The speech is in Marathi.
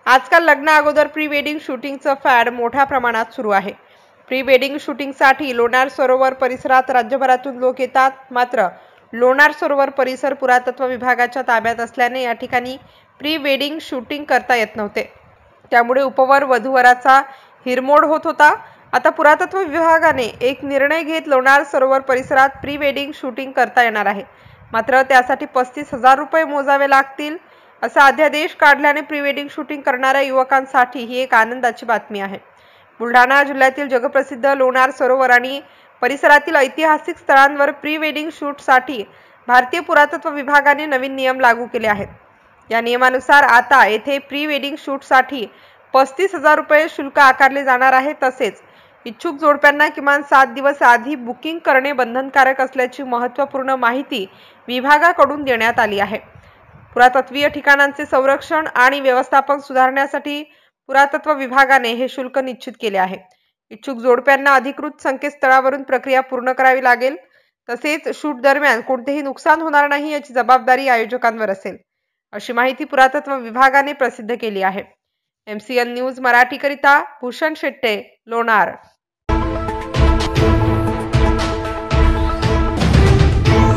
आजकाल लग्न अगोदर प्री वेडिंग शूटिंगचं फॅड मोठ्या प्रमाणात सुरू आहे। प्री वेडिंग शूटिंगसाठी लोणार सरोवर परिसरात राज्यभरातून लोक येतात। मात्र लोणार सरोवर परिसर पुरातत्व विभागाच्या ताब्यात असल्याने या ठिकाणी प्री वेडिंग शूटिंग करता येत नव्हते। त्यामुळे उपवर वधूवराचा हिरमोड होत होता। आता पुरातत्व विभागाने एक निर्णय घेत लोणार सरोवर परिसरात प्री वेडिंग शूटिंग करता येणार आहे। मात्र त्यासाठी 35,000 रुपये मोजावे लागतील असा अध्यादेश काढल्याने प्री वेडिंग शूटिंग करणाऱ्या युवकांसाठी ही एक आनंदाची बातमी आहे। बुलढाणा जिल्ह्यातील जगप्रसिद्ध लोणार सरोवर आणि परिसरातील ऐतिहासिक स्थळांवर प्री वेडिंग शूटसाठी भारतीय पुरातत्व विभागाने नवीन नियम लागू केले आहेत। या नियमानुसार आता येथे प्री वेडिंग शूटसाठी 35,000 रुपये शुल्क आकारले जाणार आहे। तसेच इच्छुक जोडप्यांना किमान 7 दिवस आधी बुकिंग करणे बंधनकारक असल्याची महत्त्वपूर्ण माहिती विभागाकडून देण्यात आली आहे। पुरातत्वीय ठिकाणांचे संरक्षण आणि व्यवस्थापन सुधारण्यासाठी पुरातत्व विभागाने हे शुल्क निश्चित केले आहे। इच्छुक जोडप्यांना अधिकृत संकेतस्थळावरून प्रक्रिया पूर्ण करावी लागेल। तसेच शूट दरम्यान कोणतेही नुकसान होणार नाही याची जबाबदारी आयोजकांवर असेल, अशी माहिती पुरातत्व विभागाने प्रसिद्ध केली आहे। MCN न्यूज मराठी करिता भूषण शेट्टे, लोणार।